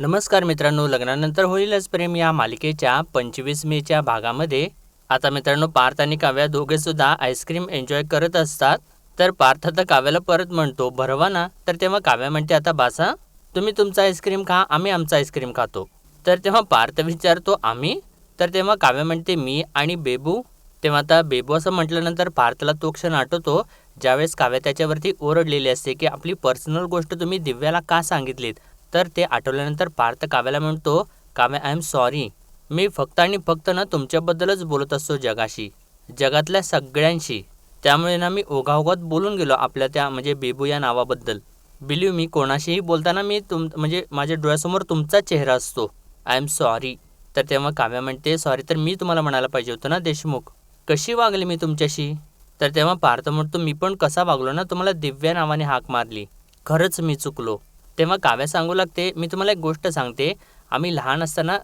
नमस्कार मित्रांनो, लग्नानंतर होईलच प्रेम या मालिकेच्या 25 मेच्या भागामध्ये आता मित्रांनो पार्थ आणि काव्या दोघे सुद्धा आईस्क्रीम एन्जॉय करत असतात. तर पार्थ आता काव्याला परत म्हणतो भरवा ना. तर तेव्हा काव्या म्हणते आता बासा, तुम्ही तुमचा आईस्क्रीम खा, आम्ही आमचा आईस्क्रीम खातो. तर तेव्हा पार्थ विचारतो आम्ही. तर तेव्हा काव्या म्हणते मी आणि बेबू. तेव्हा आता बेबू असं म्हटल्यानंतर पार्थला तो क्षण आठवतो ज्यावेळेस काव्या त्याच्यावरती ओरडलेली असते की आपली पर्सनल गोष्ट तुम्ही दिव्याला का सांगितलीत. तर ते आठवल्यानंतर पार्थ काव्याला म्हणतो काव्या आय एम सॉरी, मी फक्त आणि फक्त ना तुमच्याबद्दलच बोलत असतो जगाशी, जगातल्या सगळ्यांशी. त्यामुळे ना मी ओघाओघात बोलून गेलो आपल्या त्या म्हणजे बेबू या नावाबद्दल. बिलीव्ह मी कोणाशीही बोलताना मी म्हणजे माझ्या डोळ्यासमोर तुमचा चेहरा असतो. I am sorry. तर तेव्हा काव्या म्हणते सॉरी तर मी तुम्हाला म्हणायला पाहिजे होतं ना देशमुख, कशी वागली मी तुमच्याशी. तर तेव्हा पार्थ म्हणतो मी पण कसा वागलो ना, तुम्हाला दिव्या नावाने हाक मारली, खरंच मी चुकलो. तेव्हा काव्या सांगू लागते मी तुम्हाला एक गोष्ट सांगते, आम्ही लहान असताना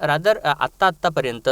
आत्तापर्यंत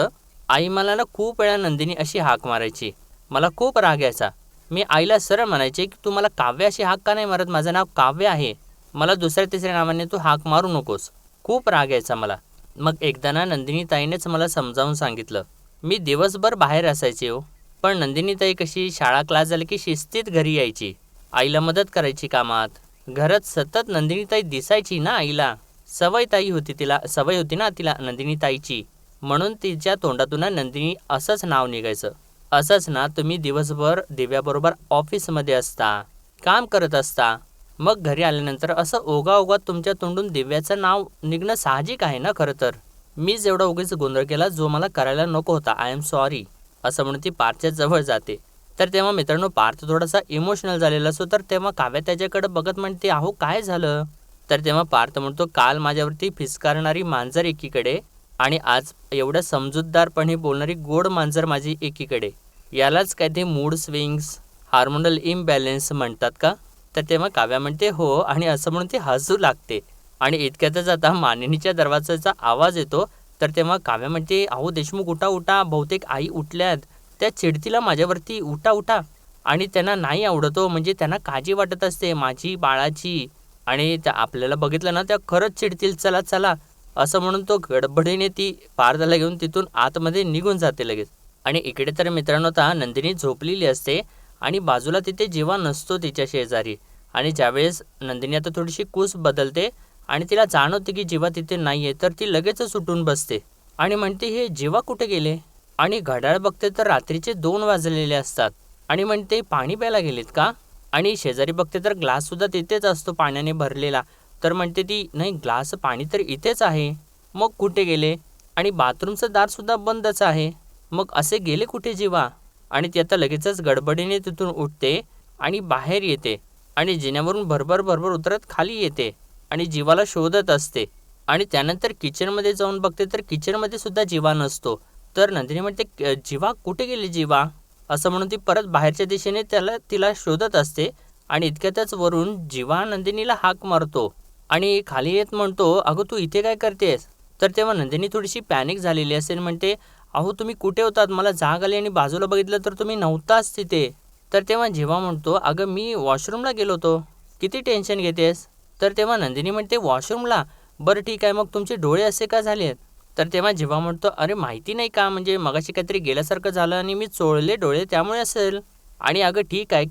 आई मला ना खूप वेळा नंदिनी अशी हाक मारायची, मला खूप राग यायचा. मी आईला सरळ म्हणायचे की तू मला काव्या अशी हाक का नाही मारत, माझं नाव काव्य आहे, मला दुसऱ्या तिसऱ्या नावाने तू हाक मारू नकोस. खूप राग यायचा मला. मग एकदा ना नंदिनी ताईनेच मला समजावून सांगितलं. मी दिवसभर बाहेर असायचे हो, पण नंदिनी ताई कशी शाळा क्लास झाली की शिस्तीत घरी यायची, आईला मदत करायची कामात. घरात सतत नंदिनी ताई दिसायची ना आईला, सवय होती ना तिला नंदिनी ताईची, म्हणून तिच्या तोंडातून नंदिनी असंच नाव निघायचं. असंच ना तुम्ही दिवसभर दिव्याबरोबर ऑफिसमध्ये असता, काम करत असता, मग घरी आल्यानंतर असं ओघाओघात तुमच्या तोंडून दिव्याचं नाव निघणं साहजिक आहे ना. खरं तर मीच एवढा उगीच गोंधळ केला जो मला करायला नको होता, आय एम सॉरी असं म्हणून ती पार्थच्या जवळ जाते. तर तेव्हा मित्रांनो पार्थ थोडासा इमोशनल झालेला असतो. तर तेव्हा काव्या त्याच्याकडे बघत म्हणते अहो काय झालं. तर तेव्हा पार्थ म्हणतो काल माझ्यावरती फिसकारणारी मांजर एकीकडे आणि आज एवढं समजूतदारपणे बोलणारी गोड मांजर माझी एकीकडे, यालाच काय ते मूड स्विंग्स, हार्मोनल इम्बॅलेन्स म्हणतात का. तर तेव्हा काव्या म्हणते हो, आणि असं म्हणून ती हसू लागते. आणि इतक्यातच आता मानिनीच्या दरवाजाचा आवाज येतो. तर तेव्हा काव्या म्हणते अहो देशमुख उठा उठा, बहुतेक आई उठल्यात, त्या चिडतीला माझ्यावरती, उठा उठा. आणि त्यांना नाही आवडतो, म्हणजे त्यांना काळजी वाटत असते माझी बाळाची, आणि त्या आपल्याला बघितलं ना त्या खरंच चिडतील, चला चला असं म्हणून तो गडबडीने ती पार्थला घेऊन तिथून आतमध्ये निघून जाते लगेच. आणि इकडे तर मित्रांनो आता नंदिनी झोपलेली असते आणि बाजूला तिथे जीवा नसतो तिच्या शेजारी. आणि ज्यावेळेस नंदिनी आता थोडीशी कूस बदलते आणि तिला जाणवते की जीवा तिथे नाही आहे, तर ती लगेचच उठून बसते आणि म्हणते हे जीवा कुठे गेले. आणि घड्याळ बघते तर रात्रीचे 2 वाजलेले असतात आणि म्हणते पाणी प्यायला गेलेत का. आणि शेजारी बघते तर ग्लाससुद्धा तिथेच असतो पाण्याने भरलेला. तर म्हणते ती नाही, ग्लास पाणी तर इथेच आहे, मग कुठे गेले. आणि बाथरूमचं दारसुद्धा बंदच आहे, मग असे गेले कुठे जीवा. आणि ती आता लगेचच गडबडीने तिथून उठते आणि बाहेर येते आणि जिन्यावरून भरभर भरभर उतरत खाली येते आणि जीवाला शोधत असते. आणि त्यानंतर किचनमध्ये जाऊन बघते तर किचनमध्ये सुद्धा जीवा नसतो. तर नंदिनी म्हणते जीवा कुठे गेली जीवा, असं म्हणून ती परत बाहेरच्या दिशेने तिला शोधत असते. आणि इतक्यातच वरून जीवा नंदिनीला हाक मारतो आणि खाली येत म्हणतो अगं तू इथे काय करतेस. तर तेव्हा नंदिनी थोडीशी पॅनिक झालेली असेल, म्हणते अहो तुम्ही कुठे होतात, मला जाग आली आणि बाजूला बघितलं तर तुम्ही नव्हताच तिथे. तर तेव्हा जीवा म्हणतो अगं मी वॉशरूमला गेलो होतो, किती टेन्शन घेतेस. तर तेव्हा नंदिनी म्हणते वॉशरूमला, बरं ठीक आहे, मग तुमचे डोळे असे का झालेत. तर तेव्हा जीवा म्हणतो अरे माहिती नाही का, म्हणजे मगाशी काहीतरी गेल्यासारखं झालं आणि मी चोळले डोळे त्यामुळे असेल. आणि अगं ठीक आहे,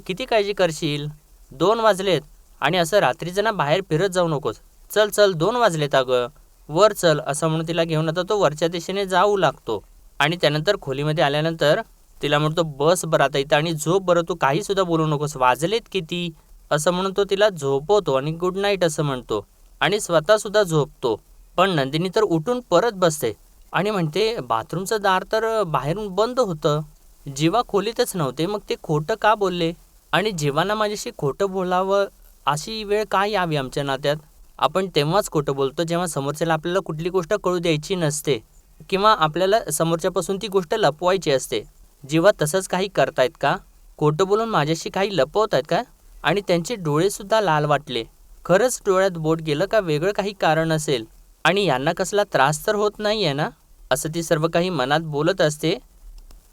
किती काळजी करशील, 2 वाजलेत आणि असं रात्रीचं ना बाहेर फिरत जाऊ नकोस, चल चल 2 वाजलेत अगं, वर चल असं म्हणून तिला घेऊन आता तो वरच्या दिशेने जाऊ लागतो. आणि त्यानंतर खोलीमध्ये आल्यानंतर तिला म्हणतो बस बरं आता इथं आणि झोप बरं, तू काहीसुद्धा बोलू नकोस, वाजलेत किती असं म्हणून तो तिला झोपवतो आणि गुड नाईट असं म्हणतो आणि स्वतःसुद्धा झोपतो. पण नंदिनी तर उठून परत बसते आणि म्हणते बाथरूमचं दार तर बाहेरून बंद होतं, जीवा खोलीतच नव्हते, मग ते खोटं का बोलले. आणि जीवाना माझ्याशी खोटं बोलावं अशी वेळ का यावी आमच्या नात्यात. आपण तेव्हाच खोटं बोलतो जेव्हा समोरच्याला आपल्याला कुठली गोष्ट कळू द्यायची नसते किंवा आपल्याला समोरच्यापासून ती गोष्ट लपवायची असते. जीवा तसंच काही करतायत का, खोटं बोलून माझ्याशी काही लपवत आहेत का. आणि त्यांचे डोळेसुद्धा लाल वाटले, खरंच डोळ्यात बोट गेलं का वेगळं काही कारण असेल. आणि यांना कसला त्रास तर होत नाही आहे ना, असं ती सर्व काही मनात बोलत असते.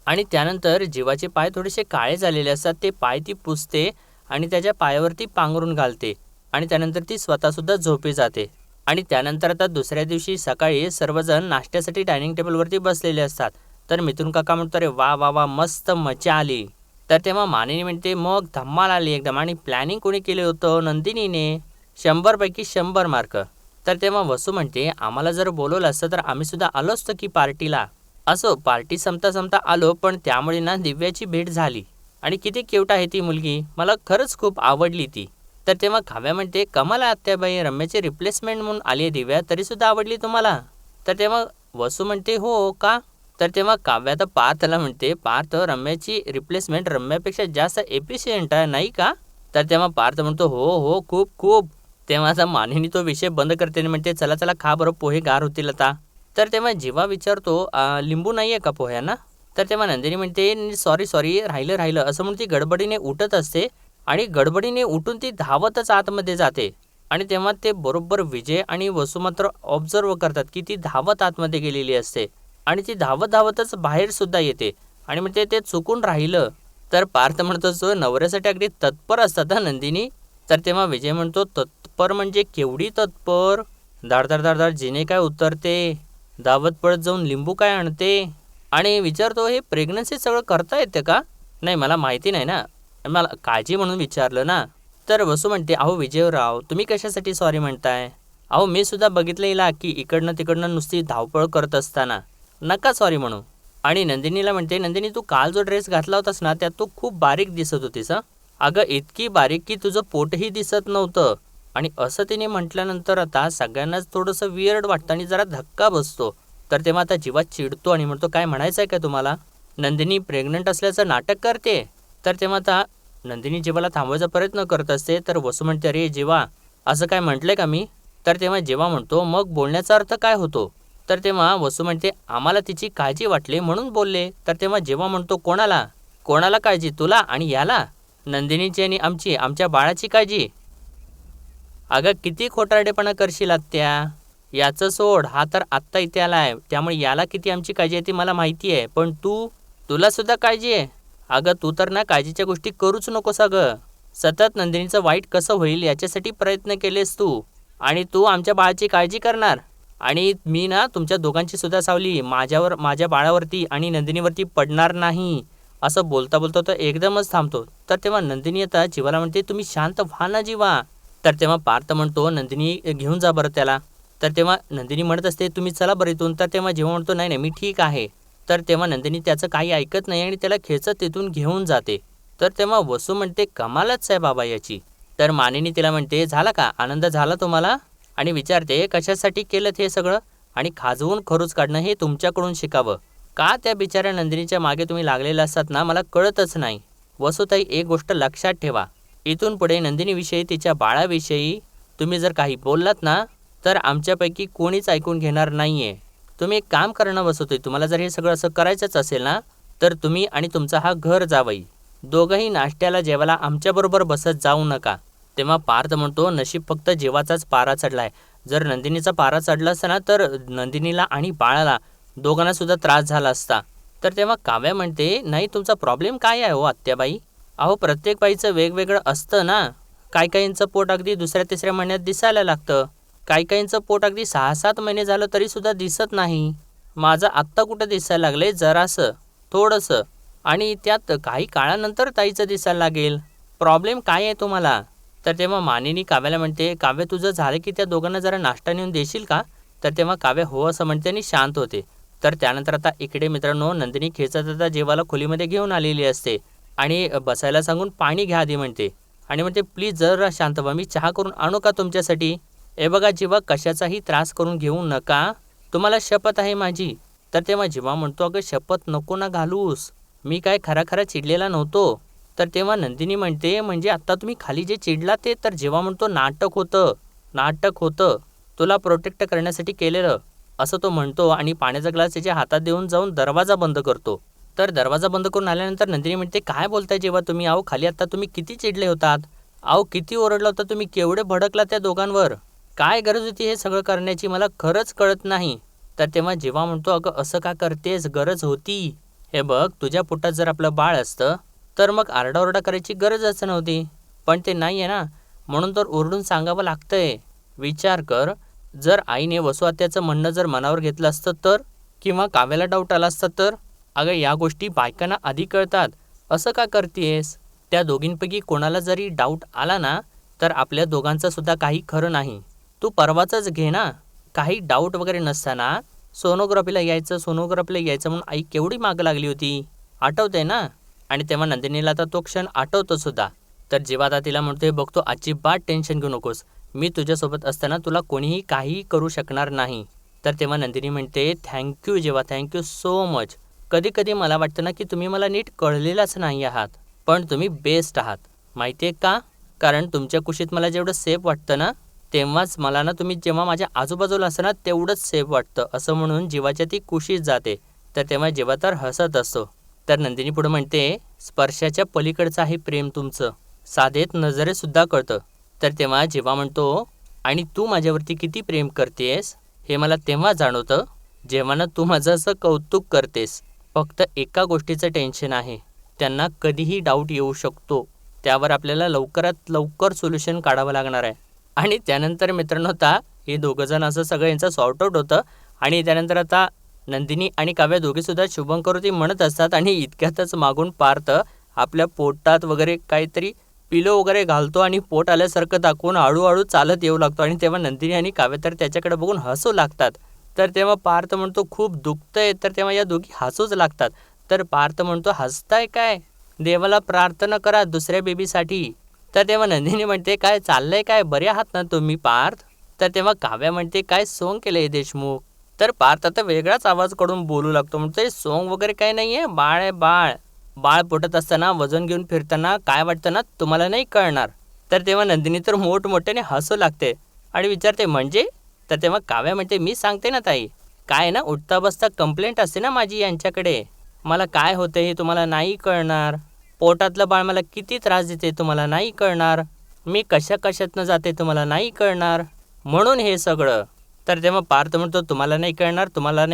आणि त्यानंतर जीवाचे पाय थोडेसे काळे झालेले असतात, ते पाय ती पुसते आणि त्याच्या पायावरती पांघरून घालते आणि त्यानंतर ती स्वतःसुद्धा झोपी जाते. आणि त्यानंतर आता दुसऱ्या दिवशी सकाळी सर्वजण नाश्त्यासाठी डायनिंग टेबलवरती बसलेले असतात. तर मिथुन काका म्हणतो, अरे वा वा वा, मस्त मजा आली. तर तेव्हा मानिनी म्हणते, मग धम्माल आली एकदम. आणि प्लॅनिंग कोणी केलं होतं? नंदिनीने. 100 पैकी 100 मार्क. तर तेव्हा वसू म्हणते, आम्हाला जर बोलवलं असतं तर आम्ही सुद्धा आलो असतो की पार्टीला. असो, पार्टी संपता संपता आलो, पण त्यामुळे ना दिव्याची भेट झाली. आणि किती क्यूट आहे ती मुलगी, मला खरंच खूप आवडली ती. तर तेव्हा काव्या म्हणते, कमाल आहे आत्याबाई, रम्याची रिप्लेसमेंट म्हणून आली आहे दिव्या, तरीसुद्धा आवडली तुम्हाला? तर तेव्हा वसू म्हणते, हो का? तर तेव्हा काव्या तर पार्थला म्हणते, पार्थ, रम्याची रिप्लेसमेंट रम्यापेक्षा जास्त एफिशियंट आहे नाही का? तर तेव्हा पार्थ म्हणतो, हो हो, खूप खूप. तेव्हा आता मानिनी तो विषय बंद करते आणि म्हणते, चला चला खा बरं, पोहे गार होतील आता. तर तेव्हा जीवा विचारतो, लिंबू नाही आहे का पोह्यांना? तर तेव्हा नंदिनी म्हणते, सॉरी सॉरी, राहिलं राहिलं, असं म्हणून ती गडबडीने उठत असते. आणि गडबडीने उठून ती धावतच आतमध्ये जाते. आणि तेव्हा ते बरोबर विजय आणि वसू मात्र ऑब्झर्व करतात की ती धावत आतमध्ये गेलेली असते. आणि ती धावत धावतच बाहेर सुद्धा येते. आणि म्हणते, ते चुकून राहिलं. तर पार्थ म्हणतो, जो नवऱ्यासाठी अगदी तत्पर असतात हा नंदिनी. तर तेव्हा विजय म्हणतो, तत्पर म्हणजे केवढी तत्पर? धाड धाड धाड धाड जिने काय उतरते, धावत पळत जाऊन लिंबू काय आणते. आणि विचारतो, हे प्रेग्नन्सी सगळं करता येते का? नाही, मला माहिती नाही ना, मला काळजी म्हणून विचारलं ना. तर वसू म्हणते, अहो विजयराव, तुम्ही कशासाठी सॉरी म्हणताय? अहो मी सुद्धा बघितलं हिला की इकडनं तिकडनं नुसती धावपळ करत असताना, नका सॉरी म्हणू. आणि नंदिनीला म्हणते, नंदिनी, तू काल जो ड्रेस घातला होतास ना, त्यात तू खूप बारीक दिसत होतीस. अगं इतकी बारीक की तुझं पोटही दिसत नव्हतं. आणि असं तिने म्हटल्यानंतर आता सगळ्यांनाच थोडंसं वियर्ड वाटतं आणि जरा धक्का बसतो. तर तेव्हा आता जीवा चिडतो आणि म्हणतो, काय म्हणायचं आहे का तुम्हाला? नंदिनी प्रेग्नंट असल्याचं नाटक करते. तर तेव्हा आता नंदिनी जीवाला थांबवायचा प्रयत्न करत असते. तर वसू म्हणते, अरे जीवा, असं काय म्हटलंय का मी? तर तेव्हा जीवा म्हणतो, मग बोलण्याचा अर्थ काय होतो? तर तेव्हा वसू म्हणते, आम्हाला तिची काळजी वाटली म्हणून बोलले. तर तेव्हा जीवा म्हणतो, कोणाला? कोणाला काळजी? तुला आणि याला? नंदिनीची आणि आमच्या बाळाची काळजी? अगं किती खोटारडेपणा करशील आत्या. याचं सोड, हा तर आत्ता इथे आलाय, त्यामुळे याला किती आमची काळजी आहे ती मला माहिती आहे. पण तुला सुद्धा काळजी आहे? अगं तू तर ना काळजीच्या गोष्टी करूच नकोस अगं. सतत नंदिनीचं वाईट कसं होईल याच्यासाठी प्रयत्न केलेस तू. आणि तू आमच्या बाळाची काळजी करणार. आणि मी ना तुमच्या दोघांची सुद्धा सावली माझ्यावर, माझ्या बाळावरती आणि नंदिनीवरती पडणार नाही. असं बोलता बोलता तो एकदमच थांबतो. तर तेव्हा नंदिनी आता जीवाला म्हणते, तुम्ही शांत व्हा ना जीवा. तर तेव्हा पार्थ म्हणतो, नंदिनी घेऊन जा बरं त्याला. तर तेव्हा नंदिनी म्हणत असते, तुम्ही चला बरं इथून. तर तेव्हा जीवा म्हणतो, नाही नाही, मी ठीक आहे. तर तेव्हा नंदिनी त्याचं काही ऐकत नाही आणि त्याला खेचत तिथून घेऊन जाते. तर तेव्हा वसू म्हणते, कमालच आहे बाबा याची. तर मानिनी तिला म्हणते, झाला का, आनंद झाला तुम्हाला? आणि विचारते, कशासाठी केलं हे सगळं? आणि खाजवून खरूच काढणं हे तुमच्याकडून शिकावं. का त्या बिचाऱ्या नंदिनीच्या मागे तुम्ही लागलेला असतात ना, मला कळतच नाही. वसूताई, एक गोष्ट लक्षात ठेवा, इथून पुढे नंदिनीविषयी, तिच्या बाळाविषयी तुम्ही जर काही बोललात ना, तर आमच्यापैकी कोणीच ऐकून घेणार नाहीये. तुम्ही एक काम करणं वसूताई, तुम्हाला जर हे सगळं असं करायचंच असेल ना, तर तुम्ही आणि तुमचा हा घर जावई दोघंही नाश्त्याला जेवायला आमच्याबरोबर बसत जाऊ नका. तेव्हा पार्थ म्हणतो, नशीब फक्त जीवाचाच पारा चढलाय. जर नंदिनीचा पारा चढला असता ना, तर नंदिनीला आणि बाळाला दोघांना सुद्धा त्रास झाला असता. तर तेव्हा काव्या म्हणते, नाही, तुमचा प्रॉब्लेम काय आहे हो आत्याबाई? अहो प्रत्येक बाईचं वेगवेगळं असतं ना. काही काहींचं पोट अगदी दुसऱ्या तिसऱ्या महिन्यात दिसायला लागतं. काही काहींचं पोट अगदी 6-7 महिने झालं तरी सुद्धा दिसत नाही. माझं आत्ता कुठं दिसायला लागलंय, जरासं, थोडंसं. आणि त्यात काही काळानंतर ताईचं दिसायला लागेल. प्रॉब्लेम काय आहे तुम्हाला? तर तेव्हा मानिनी काव्याला म्हणते, काव्य तुझं झालं की त्या दोघांना जरा नाश्ता नेऊन देशील का? तर तेव्हा काव्य हो असं म्हणते आणि शांत होते. तर त्यानंतर आता इकडे मित्रांनो, नंदिनी खेचत आता जीवाला खोलीमध्ये घेऊन आलेली असते. आणि बसायला सांगून पाणी घ्या आधी म्हणते. आणि म्हणते, प्लीज जरा शांत व्हा, मी चहा करून आणू का तुमच्यासाठी? हे बघा जीवा, कशाचाही त्रास करून घेऊ नका, तुम्हाला शपथ आहे माझी. तर तेव्हा जीवा म्हणतो, अगं शपथ नको ना घालूस, मी काय खरा खरा चिडलेला नव्हतो. तर तेव्हा नंदिनी म्हणते, म्हणजे आत्ता तुम्ही खाली जे चिडला ते? तर जीवा म्हणतो, नाटक होतं, तुला प्रोटेक्ट करण्यासाठी केलेलं, असं तो म्हणतो. आणि पाण्याचा ग्लास त्याच्या हातात देऊन जाऊन दरवाजा बंद करतो. तर दरवाजा बंद करून आल्यानंतर नंदिनी म्हणते, काय बोलताय जेव्हा तुम्ही? अहो खाली आत्ता तुम्ही किती चिडले होतात, अहो किती ओरडला होता तुम्ही, केवढे भडकला त्या दोघांवर, काय गरज होती हे सगळं करण्याची, मला खरंच कळत नाही. तर तेव्हा जेव्हा म्हणतो, अगं असं का करतेस, गरज होती. हे बघ, तुझ्या पोटात जर आपलं बाळ असतं तर मग आरडाओरडा करायची गरजच नव्हती. पण ते नाही आहे ना, म्हणून तर ओरडून सांगावं लागतंय. विचार कर, जर आईने वसू आत्याचं म्हणणं जर मनावर घेतलं असतं तर, किंवा काव्याला डाऊट आला असता तर. अगं या गोष्टी बायकांना आधी कळतात, असं का करतेस? त्या दोघींपैकी कोणाला जरी डाऊट आला ना तर आपल्या दोघांचं सुद्धा काही खरं नाही. तू परवाचंच घे ना. काही डाऊट वगैरे नसताना सोनोग्राफीला यायचं म्हणून आई केवढी मागं लागली होती, आठवतंय ना? आणि तेव्हा नंदिनीला आता तो क्षण आठवतो सुद्धा. तर जेव्हा आता तिला म्हणतोय, बघतो अजिबात टेन्शन घेऊ नकोस, मी तुझ्यासोबत असताना तुला कोणीही काहीही करू शकणार नाही. तर तेव्हा नंदिनी म्हणते, थँक्यू जेव्हा, थँक्यू सो मच. कधी कधी मला वाटतं ना की तुम्ही मला नीट कळलेलाच नाही आहात, पण तुम्ही बेस्ट आहात. माहिती आहे का? कारण तुमच्या कुशीत मला जेवढं सेफ वाटतं ना, तेव्हाच मला ना तुम्ही जेव्हा माझ्या आजूबाजूला असतं ना तेवढंच सेफ वाटतं. असं म्हणून जीवाच्या ती कुशीत जाते. तर तेव्हा जेव्हा तर हसत असतो. तर नंदिनी पुढे म्हणते, स्पर्शाच्या पलीकडचं आहे प्रेम तुमचं, साधेत नजरेसुद्धा कळतं. तर तेव्हा जेव्हा म्हणतो, आणि तू माझ्यावरती किती प्रेम करतेस हे मला तेव्हा जाणवतं जेव्हा ना तू माझं असं कौतुक करतेस. फक्त एका गोष्टीचं टेन्शन आहे, त्यांना कधीही डाऊट येऊ शकतो. त्यावर आपल्याला लवकरात लवकर सोल्युशन काढावं लागणार आहे. आणि त्यानंतर मित्रांनो आता हे दोघंजण असं सगळं यांचं सॉर्ट आऊट होतं. आणि त्यानंतर आता नंदिनी आणि काव्या दोघीसुद्धा शुभंकरोती म्हणत असतात. आणि इतक्यातच मागून पार्थ आपल्या पोटात वगैरे काहीतरी पिलो वगैरे घालतो आणि पोट आल्यासारखं दाखवून हळूहळू चालत येऊ लागतो. आणि तेव्हा नंदिनी आणि काव्य तर त्याच्याकडे बघून हसू लागतात. तर तेव्हा पार्थ म्हणतो, खूप दुखतंय. तर तेव्हा या दोघी हसूच लागतात. तर पार्थ म्हणतो, हसताय काय? देवाला प्रार्थना करा दुसऱ्या बेबीसाठी. तर तेव्हा नंदिनी म्हणते, काय चाललंय काय, बरे आहात ना तुम्ही पार्थ? तर तेव्हा काव्या म्हणते, काय सोंग केलंय देशमुख? तर पार्थ आता वेगळाच आवाज काढून बोलू लागतो. म्हणतोय, सोंग वगैरे काही नाहीये, बाळ आहे बाळ. बाळ पोटात असताना वजन घेऊन फिरताना काय वाटतं ना तुम्हाला नाही कळणार. तर तेव्हा नंदिनी तर मोठमोठ्याने हसू लागते आणि विचारते, म्हणजे? तर तेव्हा काव्या म्हणते, मी सांगते ना ताई, काय ना उठता बसता कंप्लेंट असते ना माझी यांच्याकडे. मला काय होते हे तुम्हाला नाही कळणार. पोटातलं बाळ मला किती त्रास देते तुम्हाला नाही कळणार. मी कशा कशातनं जाते तुम्हाला नाही कळणार. म्हणून हे सगळं. तर तेव्हा पार्थ म्हणतो, तुम्हाला नाही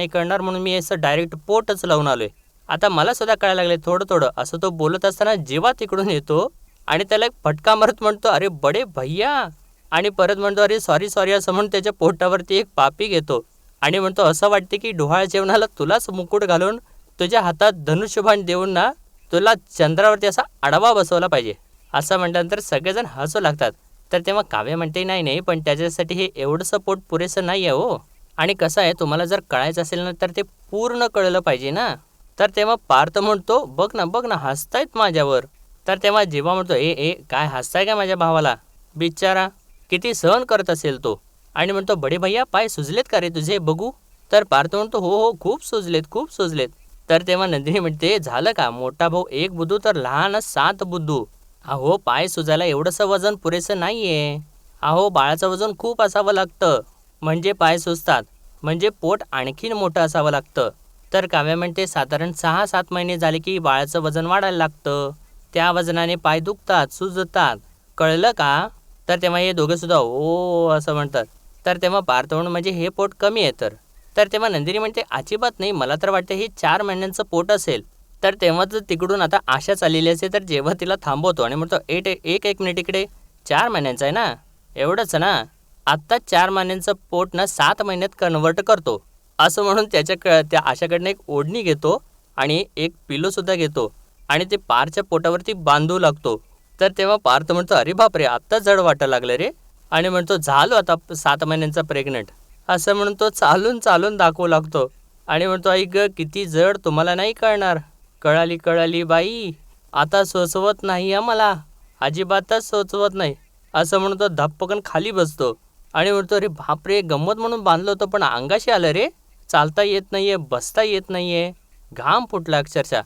कळणार म्हणून मी असं डायरेक्ट पोटच लावून आलोय. आता मला सुद्धा कळायला लागले थोडं थोडं. असं तो बोलत असताना जेव्हा तिकडून येतो आणि त्याला एक फटका मारत म्हणतो, अरे बडे भैया. आणि परत म्हणतो, अरे सॉरी सॉरी असं म्हणून त्याच्या पोटावरती एक पापी घेतो आणि म्हणतो, असं वाटते की डोहाळ जेवणाला तुलाच मुकुट घालून तुझ्या हातात धनुष्यबाण देऊन ना तुला चंद्रावरती असा आडवा बसवला पाहिजे. असं म्हटल्यानंतर सगळेजण हसू लागतात. तर तेव्हा काव्य म्हणते, नाही नाही, पण त्याच्यासाठी हे एवढंसं पोट पुरेसं नाही आहे हो. आणि कसं आहे, तुम्हाला जर कळायचं असेल ना तर ते पूर्ण कळलं पाहिजे ना. तर तेव्हा पार्थ म्हणतो, बघ ना हसतायत माझ्यावर. तर तेव्हा जेव्हा म्हणतो, ए काय हसताय का माझ्या भावाला, बिचारा किती सहन करत असेल तो. आणि म्हणतो, बडे भैया पाय सुजलेत का रे तुझे, बघू. तर पार्थ म्हणतो, हो खूप सुजलेत. तर तेव्हा नंदिनी म्हणते, झालं का, मोठा भाऊ एक बुद्धू तर लहान 7 बुद्धू. अहो पाय सुजायला एवढंसं वजन पुरेसं नाहीये. अहो बाळाचं वजन खूप असावं लागतं म्हणजे पाय सुजतात, म्हणजे पोट आणखीन मोठं असावं लागतं. तर काव्या म्हणते, साधारण 6-7 महिने झाले की बाळाचं वजन वाढायला लागतं. त्या वजनाने पाय दुखतात, सुजतात. कळलं का? तर तेव्हा हे दोघे सुद्धा ओ असं म्हणतात. तर तेव्हा पार्थ म्हणून, म्हणजे हे पोट कमी आहे तर. तर तेव्हा नंदिनी म्हणते, अजिबात नाही, मला तर वाटतं हे 4 महिन्यांचं पोट असेल. तर तेव्हा तर तिकडून आता आशा चाललेली असते. तर जेव्हा तिला थांबवतो आणि म्हणतो, एक मिनिट इकडे, 4 महिन्यांचं आहे ना, एवढंच ना, आत्ता 4 महिन्यांचं पोट ना 7 महिन्यात कन्वर्ट करतो. असं म्हणून त्या आशाकडनं एक ओढणी घेतो आणि एक पिलोसुद्धा घेतो आणि ते पारच्या पोटावरती बांधू लागतो. तर तेव्हा पार्थ म्हणतो, अरे बापरे, आत्ता जड वाटायला लागलं रे. आणि म्हणतो, झालो आता 7 महिन्यांचा प्रेग्नंट. असं म्हणून तो चालून दाखवू लागतो आणि म्हणतो, आई ग किती जड, तुम्हाला नाही कळणार. कळाली बाई, आता सोचवत नाही मला, अजिबातच सोचवत नाही. असं म्हणून तो धप्पकन खाली बसतो आणि म्हणतो, अरे बापरे, गंमत म्हणून बांधलं होतं पण अंगाशी आलं रे, चालता येत नाहीये, बसता येत नाहीये, घाम फुटला अक्षरशः,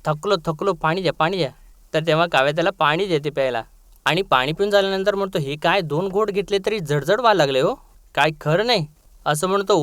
थकलो, पाणी द्या. तर तेव्हा काव्या त्याला पाणी देते प्यायला आणि पाणी पिऊन झाल्यानंतर म्हणतो, हे काय 2 घोट घेतले तरी जडजड व्हायला लागले हो, काय खरं नाही. असं म्हणतो,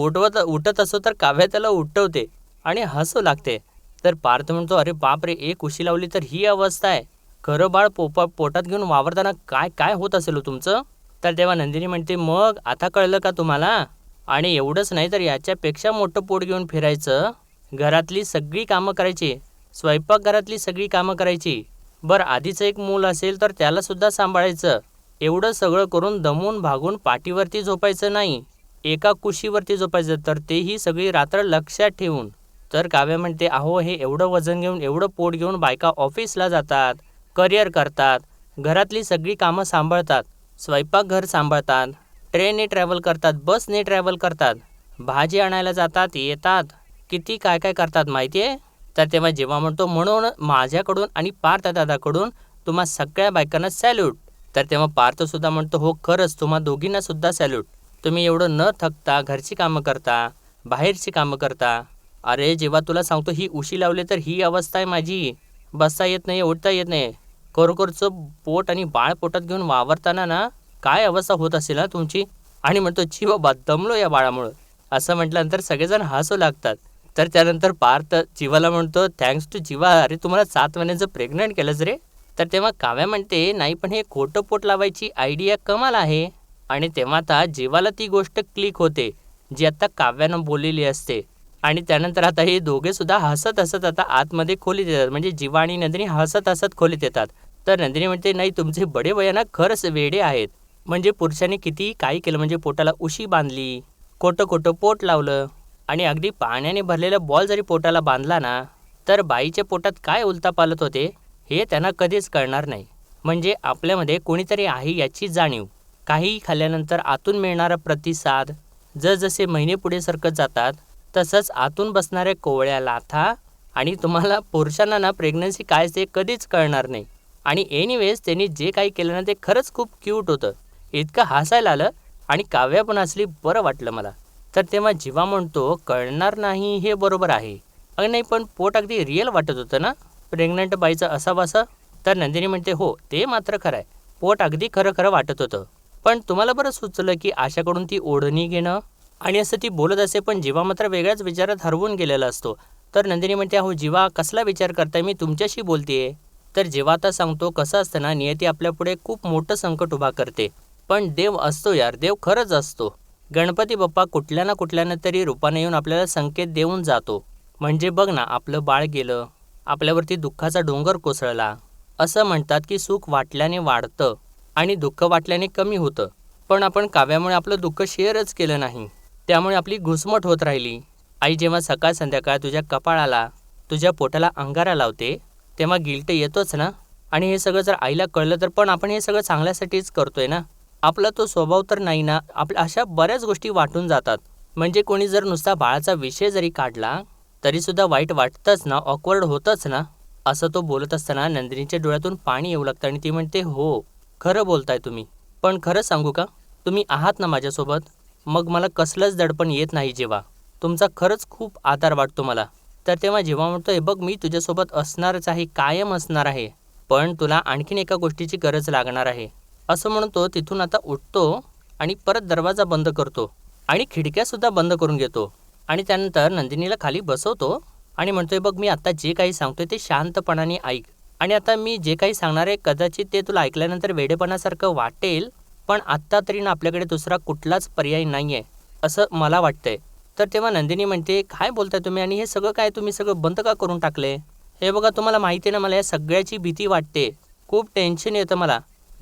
उठत असो तर काव्या त्याला उठवते आणि हसू लागते. तर पार्थ म्हणतो, अरे बापरे, एक उशी लावली तर ही अवस्था आहे. खरं बाळ पोटात घेऊन वावरताना काय होत असेल तुमचं. तर तेव्हा नंदिनी म्हणते, मग आता कळलं का तुम्हाला. आणि एवढंच नाही तर याच्यापेक्षा मोठं पोट घेऊन फिरायचं, घरातली सगळी कामं करायची, स्वयंपाकघरातली सगळी कामं करायची, बरं आधीचं एक मूल असेल तर त्याला सुद्धा सांभाळायचं. एवढं सगळं करून दमून भागून पाठीवरती झोपायचं नाही, एका कुशीवरती झोपायचं, तर तेही सगळी रात्र लक्षात ठेवून. तर काव्या म्हणते, अहो हे एवढं वजन घेऊन, एवढं पोट घेऊन बायका ऑफिसला जातात, करिअर करतात, घरातली सगळी कामं सांभाळतात, स्वयंपाकघर सांभाळतात, ट्रेनने ट्रॅव्हल करतात, बसने ट्रॅव्हल करतात, भाजी आणायला जातात, येतात, किती काय काय करतात माहिती आहे. तर तेव्हा जेव्हा म्हणतो, म्हणून माझ्याकडून आणि पार्थ दादाकडून तुम्हा सगळ्या बायकांना सॅल्यूट. तर तेव्हा पार्थसुद्धा म्हणतो, हो खरंच तुम्हा दोघींना सुद्धा सॅल्यूट. तुम्ही एवढं न थकता घरची कामं करता, बाहेरची कामं करता. अरे जेव्हा तुला सांगतो ही उशी लावली तर ही अवस्था आहे माझी, बसता येत नाही, उठता येत नाही. खरोखरचं पोट आणि बाळ पोटात घेऊन वावरताना ना काय अवस्था होत असेल ना तुमची. आणि म्हणतो, ची बाबा दमलो या बाळामुळं. असं म्हटल्यानंतर सगळेजण हसू लागतात. तर त्यानंतर पार्थ जीवाला म्हणतो, थँक्स टू जीवा, अरे तुम्हाला 7 महिन्याचं प्रेग्नंट केलंच रे. तर तेव्हा काव्या म्हणते, नाही पण हे खोटं पोट लावायची आयडिया कमाल आहे. आणि तेव्हा आता जीवाला ती गोष्ट क्लिक होते जी आता काव्यानं बोललेली असते. आणि त्यानंतर आता हे दोघे सुद्धा हसत हसत आता आतमध्ये खोलीत येतात. म्हणजे जीवा आणि नंदिनी हसत हसत खोलीत येतात. तर नंदिनी म्हणते, नाही तुमचे बडे भैया खरंच वेडे आहेत. म्हणजे पुरुषांनी किती काही केलं, म्हणजे पोटाला उशी बांधली, खोटं खोटं पोट लावलं, आणि अगदी पाण्याने भरलेला बॉल जरी पोटाला बांधला ना, तर बाईच्या पोटात काय उलथापालथ होते हे त्यांना कधीच कळणार नाही. म्हणजे आपल्यामध्ये कोणीतरी आहे याची जाणीव. काहीही खाल्ल्यानंतर आतून मिळणारा प्रतिसाद, जसजसे महिने पुढे सरकत जातात तसंच आतून बसणाऱ्या कोवळ्या लाथा, आणि तुम्हाला पुरुषांना ना प्रेग्नन्सी काय ते कधीच कळणार नाही. आणि एनिवेज त्यांनी जे काही केलं ना ते खरंच खूप क्यूट होतं. इतकं हसायला आलं आणि काव्या पण असली बरं वाटलं मला. तर तेव्हा जीवा म्हणतो, कळणार नाही हे बरोबर आहे. अगं नाही पण पोट अगदी रिअल वाटत होतं ना प्रेग्नंट बाईचं असावं असं. तर नंदिनी म्हणते, हो ते मात्र खरं आहे, पोट अगदी खरं खरं वाटत होतं. पण तुम्हाला बरं सुचलं की आशाकडून ती ओढणी घेणं, आणि असं ती बोलत असे पण जीवा मात्र वेगळ्याच विचारात हरवून गेलेला असतो. तर नंदिनी म्हणते, अहो जीवा कसला विचार करताय, मी तुमच्याशी बोलतेय. तर जेव्हा आता सांगतो, कसं असतं ना, नियती आपल्यापुढे खूप मोठं संकट उभा करते, पण देव असतो यार, देव खरंच असतो. गणपती बाप्पा कुठल्या ना कुठल्यानं तरी रूपाने येऊन आपल्याला संकेत देऊन जातो. म्हणजे बघ ना, आपलं बाळ गेलं, आपल्यावरती दुःखाचा डोंगर कोसळला. असं म्हणतात की सुख वाटल्याने वाढतं आणि दुःख वाटल्याने कमी होतं. पण आपण काव्यामुळे आपलं दुःख शेअरच केलं नाही, त्यामुळे आपली घुसमट होत राहिली. आई जेव्हा सकाळ संध्याकाळ तुझ्या कपाळाला, तुझ्या पोटाला अंगारा लावते, तेव्हा गिल्ट येतोच ना. आणि हे सगळं जर आईला कळलं तर पण आपण हे सगळं चांगल्यासाठीच करतोय ना. आपला तो स्वभाव तर नाही ना. आपल्या अशा बऱ्याच गोष्टी वाटून जातात. म्हणजे कोणी जर नुसता बाळाचा विषय जरी काढला तरीसुद्धा वाईट वाटतंच ना, ऑकवर्ड होतंच ना. असं तो बोलत असताना नंदिनीच्या डोळ्यातून पाणी येऊ लागतं आणि ती म्हणते, हो खरं बोलताय तुम्ही. पण खरं सांगू का, तुम्ही आहात ना माझ्यासोबत, मग मला कसलंच दडपण येत नाही. जेव्हा तुमचा खरंच खूप आधार वाटतो मला. तर तेव्हा जेव्हा म्हणतोय, बघ मी तुझ्यासोबत असणारच आहे, कायम असणार आहे, पण तुला आणखीन एका गोष्टीची गरज लागणार आहे. असं म्हणतो तिथून आता उठतो आणि परत दरवाजा बंद करतो आणि खिडक्यासुद्धा बंद करून घेतो. आणि त्यानंतर नंदिनीला खाली बसवतो आणि म्हणतोय, बघ मी आता जे काही सांगतोय ते शांतपणाने ऐक. आणि आता मी जे काही सांगणार आहे कदाचित ते तुला ऐकल्यानंतर वेडेपणासारखं वाटेल, पण आत्ता तरी ना आपल्याकडे दुसरा कुठलाच पर्याय नाही आहे असं मला वाटतंय. तर तेव्हा नंदिनी म्हणते, काय बोलताय तुम्ही, आणि हे सगळं काय तुम्ही सगळं बंद का करून टाकले. हे बघा तुम्हाला माहिती आहे ना, मला या सगळ्याची भीती वाटते, खूप टेन्शन येतं मला.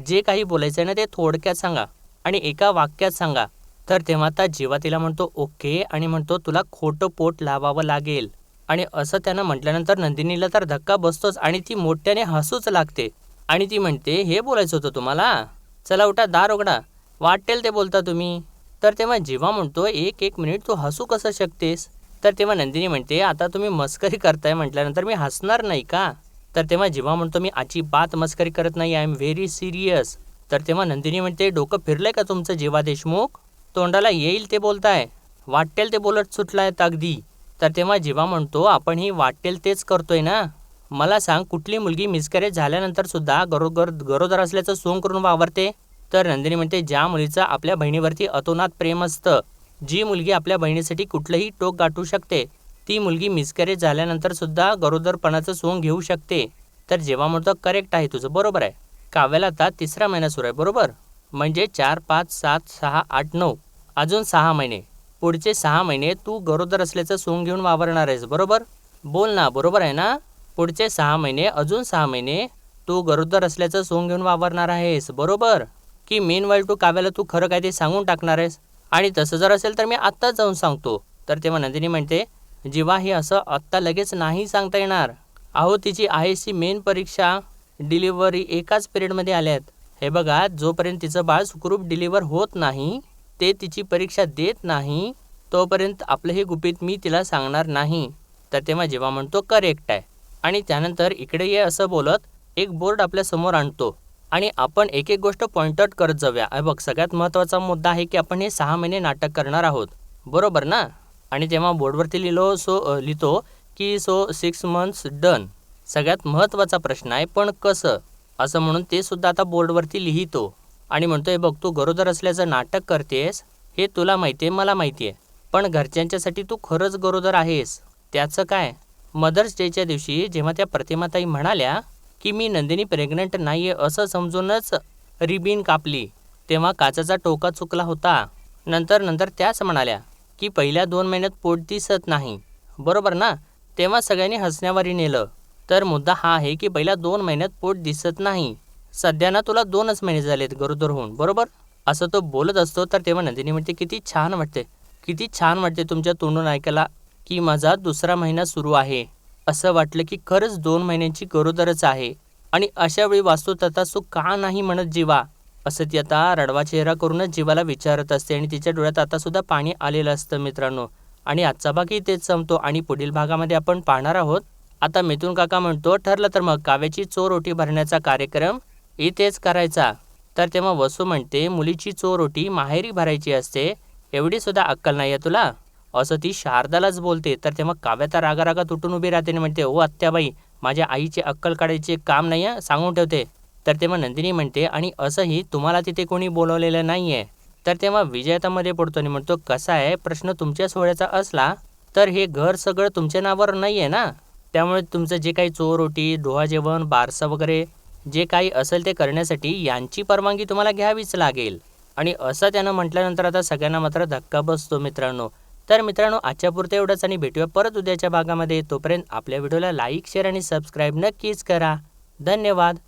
जे काही बोलायचं आहे ना ते थोडक्यात सांगा आणि एका वाक्यात सांगा. तर तेव्हा आता जीवा तिला म्हणतो, ओके, आणि म्हणतो तुला खोटं पोट लावावं लागेल. आणि असं त्यानं म्हटल्यानंतर नंदिनीला तर धक्का बसतोच आणि ती मोठ्याने हसूच लागते. आणि ती म्हणते, हे बोलायचं होतं तुम्हाला, चला उठा, दार उघडा, वाटेल ते बोलता तुम्ही. तर तेव्हा जीवा म्हणतो, एक मिनिट, तू हसू कसं शकतेस. तर तेव्हा नंदिनी म्हणते, आता तुम्ही मस्करी करताय म्हटल्यानंतर मी हसणार नाही का. तर तेव्हा जीवा म्हणतो, मी अजिबात मस्करी करत नाही, आय एम व्हेरी सिरियस. तर तेव्हा नंदिनी म्हणते, डोकं फिरलंय का तुमचं जीवा देशमुख, तोंडाला येईल ते बोलताय, वाटेल ते बोलत सुटलायत अगदी. तर तेव्हा जीवा म्हणतो, आपणही वाटेल तेच करतोय ना. मला सांग, कुठली मुलगी मिसकॅरेज झाल्यानंतर सुद्धा गरोदर असल्याचं सोंग करून वावरते. तर नंदिनी म्हणते, ज्या मुलीचं आपल्या बहिणीवरती अतोनात प्रेम असतं, जी मुलगी आपल्या बहिणीसाठी कुठलंही टोक गाठू शकते, ती मुलगी मिसकॅरेज झाल्यानंतर सुद्धा गरोदरपणाचं सोंग घेऊ शकते. तर जेव्हा म्हणतो, करेक्ट आहे तुझं, बरोबर आहे. काव्याला आता 3रा महिना सुरू आहे, बरोबर. म्हणजे 4, 5, 7, 6, 8, 9, अजून 6 महिने. पुढचे 6 महिने तू गरोदर असल्याचं सोंग घेऊन वावरणार आहेस, बरोबर. बोल ना, बरोबर आहे ना. पुढचे 6 महिने, अजून 6 महिने तू गरोदर असल्याचं सोंग घेऊन वावरणार आहेस, बरोबर. की मेन वाईल टू काव्याला तू खरं काय ते सांगून टाकणार आहेस. आणि तसं जर असेल तर मी आत्ताच जाऊन सांगतो. तर तेव्हा नंदिनी म्हणते, जीवा हे असं आत्ता लगेच नाही सांगता येणार. अहो तिची आईची मेन परीक्षा डिलिव्हरी एकाच पिरियडमध्ये आल्यात. हे बघा, जोपर्यंत तिचं बाळ सुखरूप डिलिव्हर होत नाही, ते तिची परीक्षा देत नाही, तोपर्यंत आपलं हे गुपित मी तिला सांगणार नाही. तर तेव्हा जेव्हा म्हणतो करेक्ट आहे. आणि त्यानंतर इकडे ये असं बोलत एक बोर्ड आपल्यासमोर आणतो आणि आपण एक एक गोष्ट पॉइंट आउट करत जाऊया. बघ, सगळ्यात महत्त्वाचा मुद्दा आहे की आपण हे 6 महिने नाटक करणार आहोत, बरोबर ना? आणि तेव्हा बोर्डवरती लिहितो की 6 मंथ्स डन. सगळ्यात महत्त्वाचा प्रश्न आहे, पण कसं? असं म्हणून ते सुद्धा आता बोर्डवरती लिहितो आणि म्हणतोय, बघ तू गरोदर असल्याचं नाटक करतेस, हे तुला माहिती आहे, मला माहिती आहे, पण घरच्यांच्यासाठी तू खरंच गरोदर आहेस. त्याचं काय? मदर्स डेच्या दिवशी जेव्हा त्या प्रतिमाताई म्हणाल्या की मी नंदिनी प्रेग्नंट नाही आहे असं समजूनच रिबीन कापली, तेव्हा काचाचा टोका चुकला होता. नंतर त्याच म्हणाल्या की पहिल्या 2 महिन्यात पोट दिसत नाही, बरोबर ना? तेव्हा सगळ्यांनी हसण्यावारी नेलं. तर मुद्दा हा आहे की पहिल्या 2 महिन्यात पोट दिसत नाही. सध्या ना तुला 2च महिने झालेत गरोदर होऊन, बरोबर? असं तो बोलत असतो. तर तेव्हा नंदिनी म्हणते, किती छान वाटते, किती छान वाटते तुमच्या तोंडून ऐकायला की माझा 2रा महिना सुरू आहे. असं वाटलं की खरंच 2 महिन्यांची गरोदरच आहे. आणि अशा वेळी वास्तुतता तू का नाही म्हणत जीवा, असं ती आता रडवा चेहरा करूनच जीवाला विचारत असते. आणि तिच्या डोळ्यात आता सुद्धा पाणी आलेलं असतं मित्रांनो. आणि आजचा भाग इथेच संपतो आणि पुढील भागामध्ये आपण पाहणार आहोत. आता मिथुन काका म्हणतो, ठरलं तर मग काव्याची चोरोटी भरण्याचा कार्यक्रम इथेच करायचा. तर तेव्हा वसू म्हणते, मुलीची चोरोटी माहेरी भरायची असते, एवढी सुद्धा अक्कल नाही आहे तुला, असं ती शारदालाच बोलते. तर तेव्हा काव्या रागारागात उठून उभी राहते आणि म्हणते, ओ आत्याबाई, माझ्या आईची अक्कल काढायचे काम नाही आहे, सांगून ठेवते. तर तेव्हा नंदिनी म्हणते, आणि असंही तुम्हाला तिथे कोणी बोलवलेलं नाही आहे. तर तेव्हा विजयतामध्ये पडतो आणि म्हणतो, कसा आहे, प्रश्न तुमच्या सोहळ्याचा असला तर हे घर सगळं तुमच्या नावावर नाही आहे ना, त्यामुळे तुमचं जे काही चोरोटी, डोहा जेवण, बारसा वगैरे जे काही असेल ते करण्यासाठी यांची परवानगी तुम्हाला घ्यावीच लागेल. आणि असं त्यानं म्हटल्यानंतर आता सगळ्यांना मात्र धक्का बसतो मित्रांनो. तर मित्रांनो, आजच्या पुरतं एवढंच आणि भेटूया परत उद्याच्या भागामध्ये. तोपर्यंत आपल्या व्हिडिओला लाईक, शेअर आणि सबस्क्राईब नक्कीच करा. धन्यवाद.